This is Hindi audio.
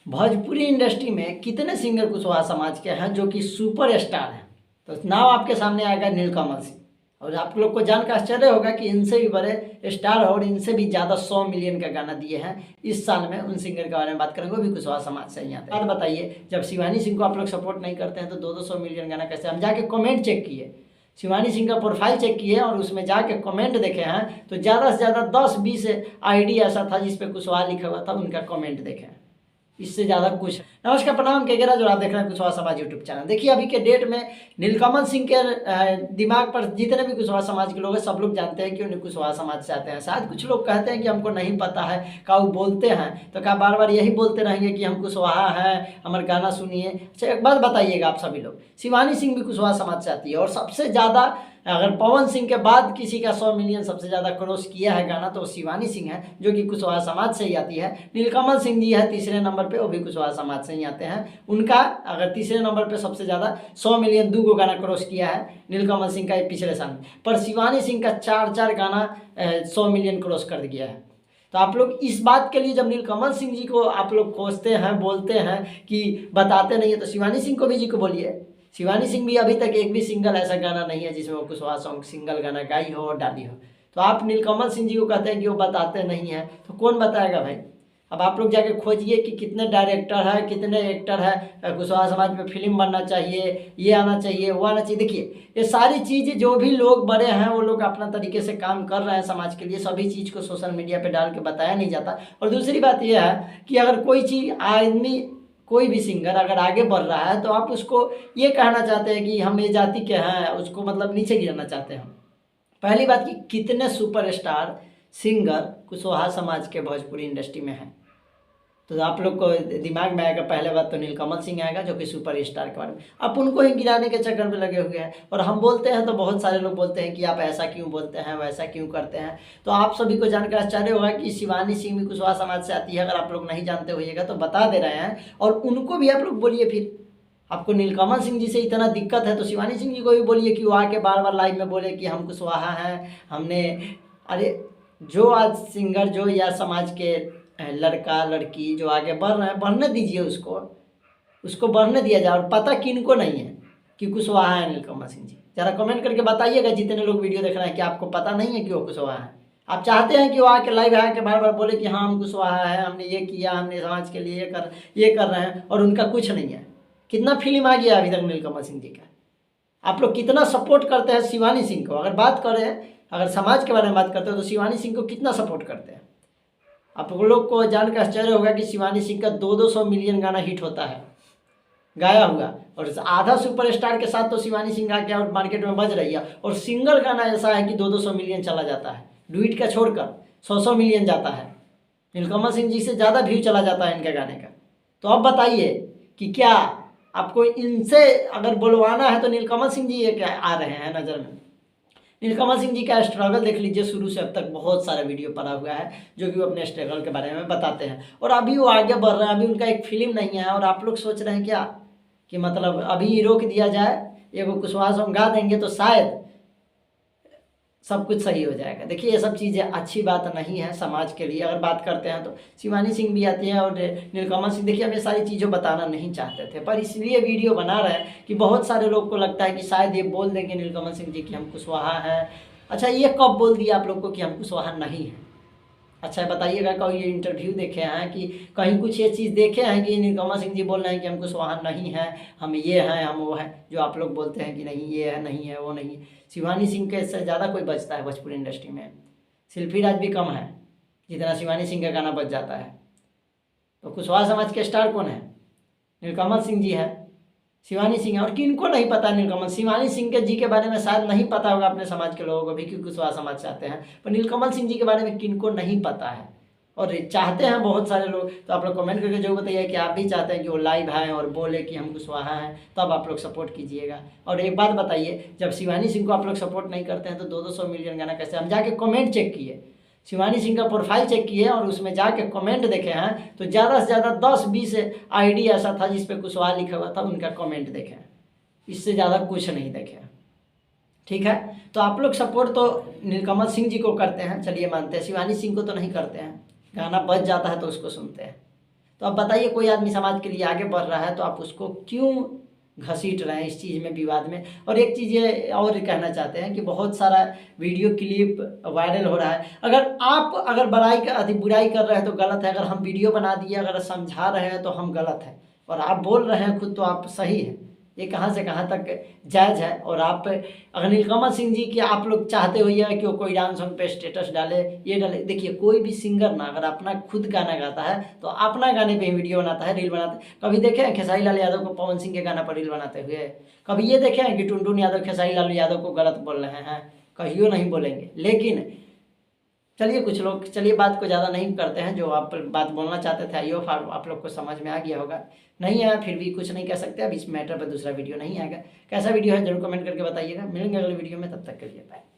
भोजपुरी इंडस्ट्री में कितने सिंगर कुशवाहा समाज के हैं जो कि सुपर स्टार हैं। तो नाम आपके सामने आएगा नीलकमल सिंह। और आप लोग को जानकर आश्चर्य होगा कि इनसे भी बड़े स्टार और इनसे भी ज़्यादा 100 मिलियन का गाना दिए हैं इस साल में। उन सिंगर के बारे में बात करेंगे, वो भी कुशवाहा समाज से ही आते हैं। बात बताइए, जब शिवानी सिंह को आप लोग सपोर्ट नहीं करते हैं तो 200 मिलियन गाना कैसे? हम जाके कमेंट चेक किए, शिवानी सिंह का प्रोफाइल चेक किए और उसमें जाके कमेंट देखे हैं तो ज़्यादा से ज़्यादा 10-20 आईडी ऐसा था जिस पे कुशवाहा लिखा हुआ था, उनका कमेंट देखे हैं। इससे ज़्यादा कुछ। नमस्कार, प्रणाम के जो आप देख रहे हैं कुशवाहा समाज यूट्यूब चैनल। देखिए, अभी के डेट में नीलकमल सिंह के दिमाग पर जितने भी कुशवाहा समाज के लोग हैं, सब लोग जानते हैं कि उन्हें कुशवाहा समाज से आते हैं। शायद कुछ लोग कहते हैं कि हमको नहीं पता है, का वो बोलते हैं तो क्या बार बार यही बोलते रहेंगे कि हम कुशवाहा हैं, हमारे गाना सुनिए। अच्छा, एक बात बताइएगा आप सभी लोग, शिवानी सिंह भी कुशवाहा समाज से आती है और सबसे ज़्यादा अगर पवन सिंह के बाद किसी का 100 मिलियन सबसे ज़्यादा क्रॉस किया है गाना तो शिवानी सिंह है, जो कि कुशवाहा समाज से ही आती है। नीलकमल सिंह जी है तीसरे नंबर पे, वो भी कुशवाहा समाज से ही आते हैं। उनका अगर तीसरे नंबर पे सबसे ज़्यादा 100 मिलियन 2 गाना क्रॉस किया है नीलकमल सिंह का पिछले साल में, पर शिवानी सिंह का 4 गाना 100 मिलियन क्रॉस कर गया है। तो आप लोग इस बात के लिए जब नीलकमल सिंह जी को आप लोग खोजते हैं, बोलते हैं कि बताते नहीं है, तो शिवानी सिंह को भी जी को बोलिए। शिवानी सिंह भी अभी तक एक भी सिंगल ऐसा गाना नहीं है जिसमें वो कुशवाहा सॉन्ग सिंगल गाना गाई हो और डाली हो। तो आप नीलकमल सिंह जी को कहते हैं कि वो बताते नहीं हैं, तो कौन बताएगा भाई? अब आप लोग जाके खोजिए कि कितने डायरेक्टर है, कितने एक्टर है, कुशवाहा समाज में फिल्म बनना चाहिए, ये आना चाहिए, वो आना चाहिए। देखिए, ये सारी चीज़ जो भी लोग बड़े हैं वो लोग अपना तरीके से काम कर रहे हैं समाज के लिए। सभी चीज़ को सोशल मीडिया पे डाल के बताया नहीं जाता। और दूसरी बात यह है कि अगर कोई चीज़ आदमी, कोई भी सिंगर अगर आगे बढ़ रहा है तो आप उसको ये कहना चाहते हैं कि हम ये जाति के हैं, उसको मतलब नीचे गिराना चाहते हैं। पहली बात कि कितने सुपरस्टार सिंगर कुशवाहा समाज के भोजपुरी इंडस्ट्री में हैं, तो आप लोग को दिमाग में आएगा पहले बात तो नीलकमल सिंह आएगा, जो कि सुपर स्टार के बारे में। आप उनको ही गिराने के चक्कर में लगे हुए हैं। और हम बोलते हैं तो बहुत सारे लोग बोलते हैं कि आप ऐसा क्यों बोलते हैं, वैसा क्यों करते हैं। तो आप सभी को जानकर आश्चर्य होगा कि शिवानी सिंह भी कुशवाहा समाज से आती है। अगर आप लोग नहीं जानते होइएगा तो बता दे रहे हैं, और उनको भी आप लोग बोलिए। फिर आपको नीलकमल सिंह जी से इतना दिक्कत है तो शिवानी सिंह जी को भी बोलिए कि वो आके बार बार लाइव में बोले कि हम कुशवाहा हैं, हमने। अरे, जो आज सिंगर जो या समाज के लड़का लड़की जो आगे बढ़ रहे हैं, बढ़ने दीजिए, उसको बढ़ने दिया जाए। और पता किनको नहीं है कि कुशवाहा है नीलकमल सिंह जी? ज़रा कमेंट करके बताइएगा जितने लोग वीडियो देख रहे हैं कि आपको पता नहीं है कि वो कुशवाहा है। आप चाहते हैं कि वो आके लाइव आके बार बार बोले कि हाँ हम कुशवाहा है, हमने ये किया, हमने समाज के लिए ये कर रहे हैं, और उनका कुछ नहीं है। कितना फिल्म आ गया अभी तक नीलकमल सिंह जी का। आप लोग कितना सपोर्ट करते हैं शिवानी सिंह को? अगर बात करें, अगर समाज के बारे में बात करते हो तो शिवानी सिंह को कितना सपोर्ट करते हैं? आप लोग को जानकर आश्चर्य होगा कि शिवानी सिंह का 200 मिलियन गाना हिट होता है गाया हुआ, और आधा सुपरस्टार के साथ तो शिवानी सिंह आके और मार्केट में बज रही है। और सिंगल गाना ऐसा है कि 200 मिलियन चला जाता है, डुइट का छोड़कर 100 मिलियन जाता है। नीलकमल सिंह जी से ज़्यादा व्यू चला जाता है इनके गाने का। तो अब बताइए कि क्या आपको इनसे अगर बुलवाना है तो नीलकमल सिंह जी ये क्या आ रहे हैं नज़र में? नीलकमल सिंह जी का स्ट्रगल देख लीजिए, शुरू से अब तक बहुत सारा वीडियो पड़ा हुआ है जो कि वो अपने स्ट्रगल के बारे में बताते हैं। और अभी वो आगे बढ़ रहे हैं, अभी उनका एक फिल्म नहीं है। और आप लोग सोच रहे हैं क्या कि मतलब अभी रोक दिया जाए, एगो कुशवाहा सॉन्ग गा देंगे तो शायद सब कुछ सही हो जाएगा। देखिए, ये सब चीज़ें अच्छी बात नहीं है समाज के लिए। अगर बात करते हैं तो शिवानी सिंह भी आती है और नीलकमल सिंह। देखिए, हम ये सारी चीज़ें बताना नहीं चाहते थे, पर इसलिए वीडियो बना रहे हैं कि बहुत सारे लोग को लगता है कि शायद ये बोल देंगे नीलकमल सिंह जी कि हम कुशवाहा हैं। अच्छा, ये कब बोल दिया आप लोग को कि हम कुशवाहा नहीं हैं? अच्छा, बताइएगा, कहीं ये इंटरव्यू देखे हैं कि कहीं कुछ ये चीज़ देखे हैं कि नीलकमल सिंह जी बोल रहे हैं कि हम कुशवाहा नहीं हैं, हम ये हैं, हम वो हैं, जो आप लोग बोलते हैं कि नहीं ये है, नहीं है, वो नहीं है। शिवानी सिंह के से ज़्यादा कोई बचता है भोजपुरी इंडस्ट्री में? शिल्पी राज भी कम है जितना शिवानी सिंह का गाना बच जाता है। तो कुशवाहा समाज के स्टार कौन है? नीलकमल सिंह जी है, शिवानी सिंह है। और किनको नहीं पता नीलकमल? शिवानी सिंह के जी के बारे में शायद नहीं पता होगा अपने समाज के लोगों को भी, क्योंकि कुशवाहा समाज से आते हैं। पर नीलकमल सिंह जी के बारे में किनको नहीं पता है और चाहते हैं बहुत सारे लोग। तो आप लोग कमेंट करके जरूर बताइए कि आप भी चाहते हैं कि वो लाइव आए और बोले कि हम कुशवाहा हैं, तब आप लोग सपोर्ट कीजिएगा। और एक बात बताइए, जब शिवानी सिंह को आप लोग सपोर्ट नहीं करते हैं तो 200 मिलियन गाना कैसे? हम जाके कमेंट चेक किए, शिवानी सिंह का प्रोफाइल चेक किए और उसमें जाके कमेंट देखे हैं तो ज़्यादा से ज़्यादा 10-20 आईडी ऐसा था जिस पे कुशवाहा लिखा हुआ था, उनका कमेंट देखे हैं। इससे ज़्यादा कुछ नहीं देखे। ठीक है, तो आप लोग सपोर्ट तो नीलकमल सिंह जी को करते हैं, चलिए मानते हैं। शिवानी सिंह को तो नहीं करते हैं, गाना बज जाता है तो उसको सुनते हैं। तो अब बताइए, कोई आदमी समाज के लिए आगे बढ़ रहा है तो आप उसको क्यों घसीट रहे हैं इस चीज़ में, विवाद में। और एक चीज़ ये और कहना चाहते हैं कि बहुत सारा वीडियो क्लिप वायरल हो रहा है। अगर बुराई कर रहे हैं तो गलत है, अगर हम वीडियो बना दिए, अगर समझा रहे हैं तो हम गलत हैं, और आप बोल रहे हैं खुद तो आप सही हैं। ये कहाँ से कहाँ तक जायज़ है। और आप अगर नीलकमल सिंह जी की आप लोग चाहते हो या कि वो कोई डांस सॉन्ग पे स्टेटस डाले, ये डाले, देखिए कोई भी सिंगर ना अगर अपना खुद गाना गाता है तो अपना गाने पे ही वीडियो बनाता है, रील बनाता है। कभी देखे हैं खेसारी लाल यादव को पवन सिंह के गाना पर रील बनाते हुए? कभी ये देखे हैं कि टुनटुन यादव खेसारी लाल यादव को गलत बोल रहे हैं? कहियो नहीं बोलेंगे। लेकिन चलिए कुछ लोग, चलिए बात को ज़्यादा नहीं करते हैं, जो आप बात बोलना चाहते थे आई होप आप लोग को समझ में आ गया होगा। नहीं आया फिर भी कुछ नहीं कह सकते, अब इस मैटर पर दूसरा वीडियो नहीं आएगा। कैसा वीडियो है जरूर कमेंट करके बताइएगा। मिलेंगे अगले वीडियो में, तब तक के लिए बाय।